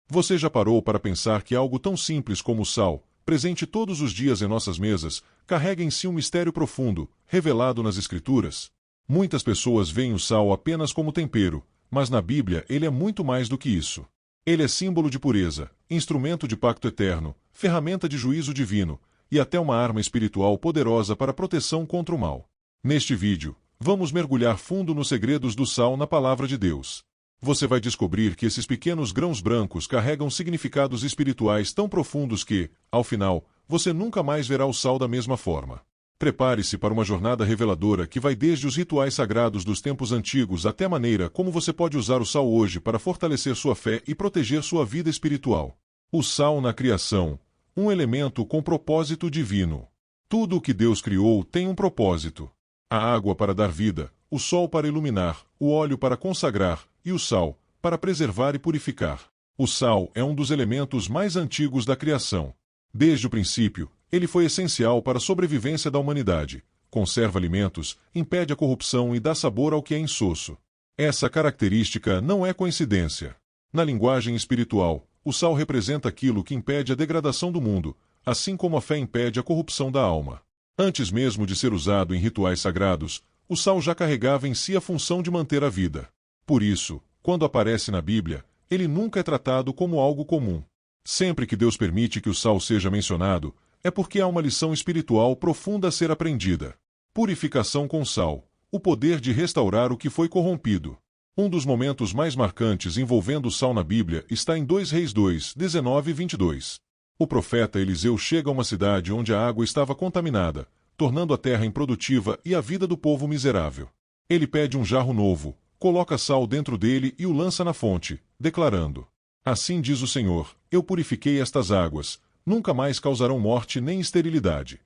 Você já parou para pensar que algo tão simples como o sal, presente todos os dias em nossas mesas, carrega em si um mistério profundo, revelado nas Escrituras? Muitas pessoas veem o sal apenas como tempero, mas na Bíblia ele é muito mais do que isso. Ele é símbolo de pureza, instrumento de pacto eterno, ferramenta de juízo divino, e até uma arma espiritual poderosa para proteção contra o mal. Neste vídeo, vamos mergulhar fundo nos segredos do sal na Palavra de Deus. Você vai descobrir que esses pequenos grãos brancos carregam significados espirituais tão profundos que, ao final, você nunca mais verá o sal da mesma forma. Prepare-se para uma jornada reveladora que vai desde os rituais sagrados dos tempos antigos até a maneira como você pode usar o sal hoje para fortalecer sua fé e proteger sua vida espiritual. O sal na criação, um elemento com propósito divino. Tudo o que Deus criou tem um propósito. A água para dar vida, o sol para iluminar, o óleo para consagrar e o sal para preservar e purificar. O sal é um dos elementos mais antigos da criação. Desde o princípio, ele foi essencial para a sobrevivência da humanidade. Conserva alimentos, impede a corrupção e dá sabor ao que é insosso. Essa característica não é coincidência. Na linguagem espiritual, o sal representa aquilo que impede a degradação do mundo, assim como a fé impede a corrupção da alma. Antes mesmo de ser usado em rituais sagrados, o sal já carregava em si a função de manter a vida. Por isso, quando aparece na Bíblia, ele nunca é tratado como algo comum. Sempre que Deus permite que o sal seja mencionado, é porque há uma lição espiritual profunda a ser aprendida. Purificação com sal, o poder de restaurar o que foi corrompido. Um dos momentos mais marcantes envolvendo o sal na Bíblia está em 2 Reis 2, 19 e 22. O profeta Eliseu chega a uma cidade onde a água estava contaminada, tornando a terra improdutiva e a vida do povo miserável. Ele pede um jarro novo, coloca sal dentro dele e o lança na fonte, declarando: "Assim diz o Senhor, eu purifiquei estas águas, nunca mais causarão morte nem esterilidade."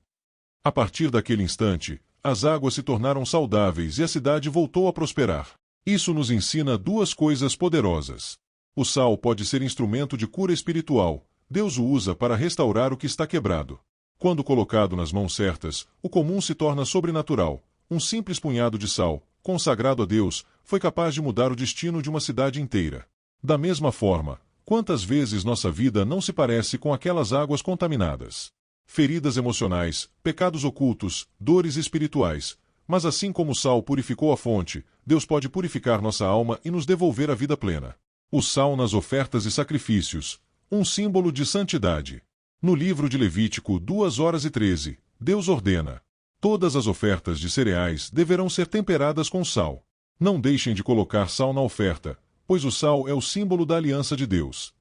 A partir daquele instante, as águas se tornaram saudáveis e a cidade voltou a prosperar. Isso nos ensina duas coisas poderosas. O sal pode ser instrumento de cura espiritual. Deus o usa para restaurar o que está quebrado. Quando colocado nas mãos certas, o comum se torna sobrenatural. Um simples punhado de sal, consagrado a Deus, foi capaz de mudar o destino de uma cidade inteira. Da mesma forma, quantas vezes nossa vida não se parece com aquelas águas contaminadas? Feridas emocionais, pecados ocultos, dores espirituais. Mas assim como o sal purificou a fonte, Deus pode purificar nossa alma e nos devolver a vida plena. O sal nas ofertas e sacrifícios, um símbolo de santidade. No livro de Levítico 2:13, Deus ordena: todas as ofertas de cereais deverão ser temperadas com sal. Não deixem de colocar sal na oferta, pois o sal é o símbolo da aliança de Deus.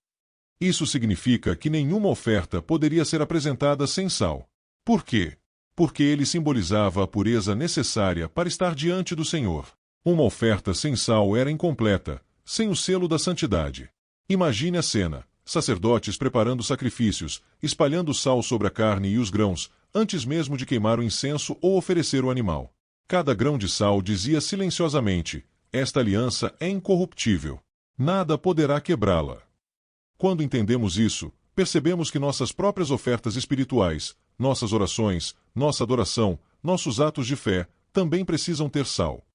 Isso significa que nenhuma oferta poderia ser apresentada sem sal. Por quê? Porque ele simbolizava a pureza necessária para estar diante do Senhor. Uma oferta sem sal era incompleta, sem o selo da santidade. Imagine a cena: sacerdotes preparando sacrifícios, espalhando sal sobre a carne e os grãos, antes mesmo de queimar o incenso ou oferecer o animal. Cada grão de sal dizia silenciosamente: esta aliança é incorruptível. Nada poderá quebrá-la. Quando entendemos isso, percebemos que nossas próprias ofertas espirituais, nossas orações, nossa adoração, nossos atos de fé, também precisam ter sal.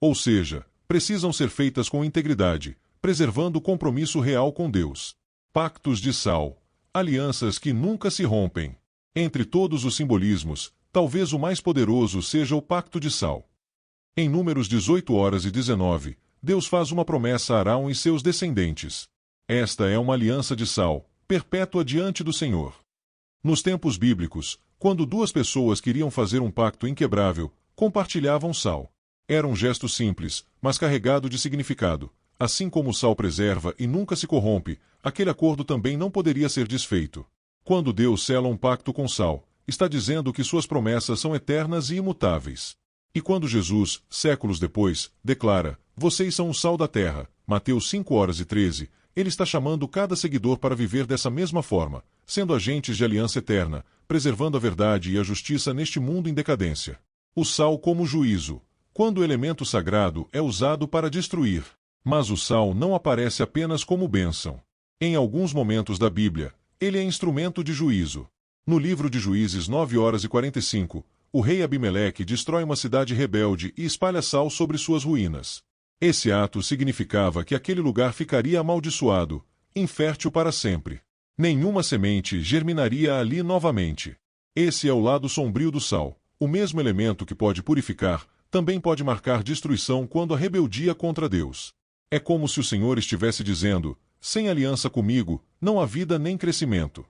Ou seja, precisam ser feitas com integridade, preservando o compromisso real com Deus. Pactos de sal, alianças que nunca se rompem. Entre todos os simbolismos, talvez o mais poderoso seja o pacto de sal. Em Números 18:19, Deus faz uma promessa a Arão e seus descendentes. Esta é uma aliança de sal, perpétua diante do Senhor. Nos tempos bíblicos, quando duas pessoas queriam fazer um pacto inquebrável, compartilhavam sal. Era um gesto simples, mas carregado de significado. Assim como o sal preserva e nunca se corrompe, aquele acordo também não poderia ser desfeito. Quando Deus sela um pacto com sal, está dizendo que suas promessas são eternas e imutáveis. E quando Jesus, séculos depois, declara: "Vocês são o sal da terra", Mateus 5:13, ele está chamando cada seguidor para viver dessa mesma forma, sendo agentes de aliança eterna, preservando a verdade e a justiça neste mundo em decadência. O sal como juízo. Quando o elemento sagrado é usado para destruir. Mas o sal não aparece apenas como bênção. Em alguns momentos da Bíblia, ele é instrumento de juízo. No livro de Juízes 9:45, o rei Abimeleque destrói uma cidade rebelde e espalha sal sobre suas ruínas. Esse ato significava que aquele lugar ficaria amaldiçoado, infértil para sempre. Nenhuma semente germinaria ali novamente. Esse é o lado sombrio do sal. O mesmo elemento que pode purificar, também pode marcar destruição quando a rebeldia contra Deus. É como se o Senhor estivesse dizendo: sem aliança comigo, não há vida nem crescimento.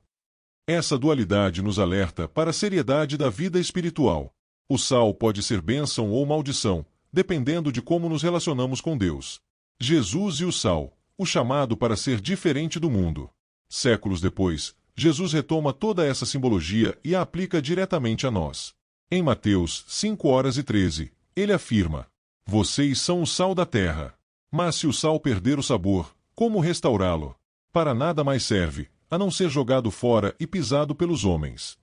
Essa dualidade nos alerta para a seriedade da vida espiritual. O sal pode ser bênção ou maldição, dependendo de como nos relacionamos com Deus. Jesus e o sal, o chamado para ser diferente do mundo. Séculos depois, Jesus retoma toda essa simbologia e a aplica diretamente a nós. Em Mateus 5:13, ele afirma: vocês são o sal da terra. Mas se o sal perder o sabor, como restaurá-lo? Para nada mais serve, a não ser jogado fora e pisado pelos homens.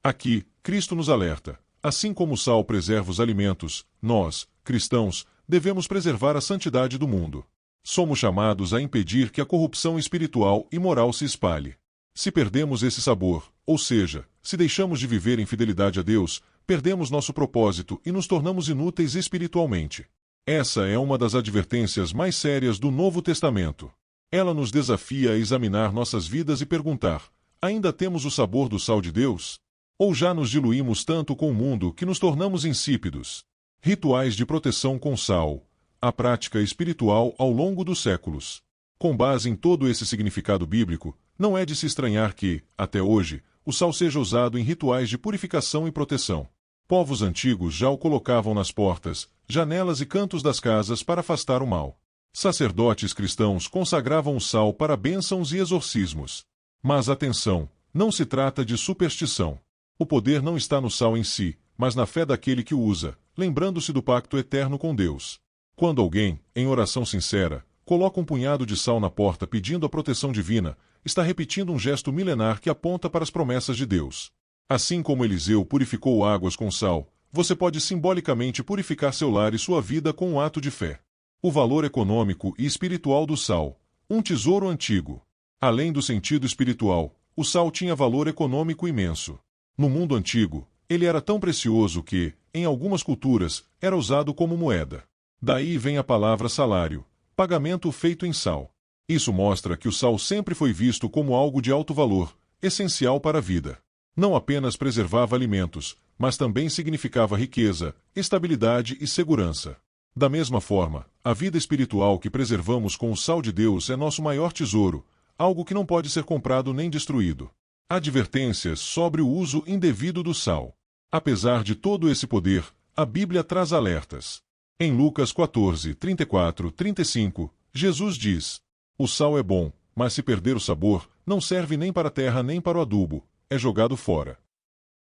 Aqui, Cristo nos alerta: assim como o sal preserva os alimentos, nós, cristãos, devemos preservar a santidade do mundo. Somos chamados a impedir que a corrupção espiritual e moral se espalhe. Se perdemos esse sabor, ou seja, se deixamos de viver em fidelidade a Deus, perdemos nosso propósito e nos tornamos inúteis espiritualmente. Essa é uma das advertências mais sérias do Novo Testamento. Ela nos desafia a examinar nossas vidas e perguntar: ainda temos o sabor do sal de Deus? Ou já nos diluímos tanto com o mundo que nos tornamos insípidos? Rituais de proteção com sal. A prática espiritual ao longo dos séculos. Com base em todo esse significado bíblico, não é de se estranhar que, até hoje, o sal seja usado em rituais de purificação e proteção. Povos antigos já o colocavam nas portas, janelas e cantos das casas para afastar o mal. Sacerdotes cristãos consagravam o sal para bênçãos e exorcismos. Mas atenção, não se trata de superstição. O poder não está no sal em si, mas na fé daquele que o usa, lembrando-se do pacto eterno com Deus. Quando alguém, em oração sincera, coloca um punhado de sal na porta pedindo a proteção divina, está repetindo um gesto milenar que aponta para as promessas de Deus. Assim como Eliseu purificou águas com sal, você pode simbolicamente purificar seu lar e sua vida com um ato de fé. O valor econômico e espiritual do sal. Um tesouro antigo. Além do sentido espiritual, o sal tinha valor econômico imenso. No mundo antigo, ele era tão precioso que, em algumas culturas, era usado como moeda. Daí vem a palavra salário, pagamento feito em sal. Isso mostra que o sal sempre foi visto como algo de alto valor, essencial para a vida. Não apenas preservava alimentos, mas também significava riqueza, estabilidade e segurança. Da mesma forma, a vida espiritual que preservamos com o sal de Deus é nosso maior tesouro, algo que não pode ser comprado nem destruído. Advertências sobre o uso indevido do sal. Apesar de todo esse poder, a Bíblia traz alertas. Em Lucas 14:34-35, Jesus diz: o sal é bom, mas se perder o sabor, não serve nem para a terra nem para o adubo, é jogado fora.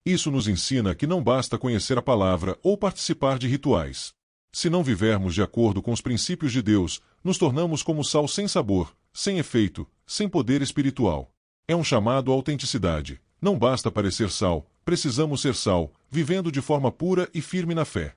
Isso nos ensina que não basta conhecer a palavra ou participar de rituais. Se não vivermos de acordo com os princípios de Deus, nos tornamos como sal sem sabor, sem efeito, sem poder espiritual. É um chamado à autenticidade. Não basta parecer sal, precisamos ser sal, vivendo de forma pura e firme na fé.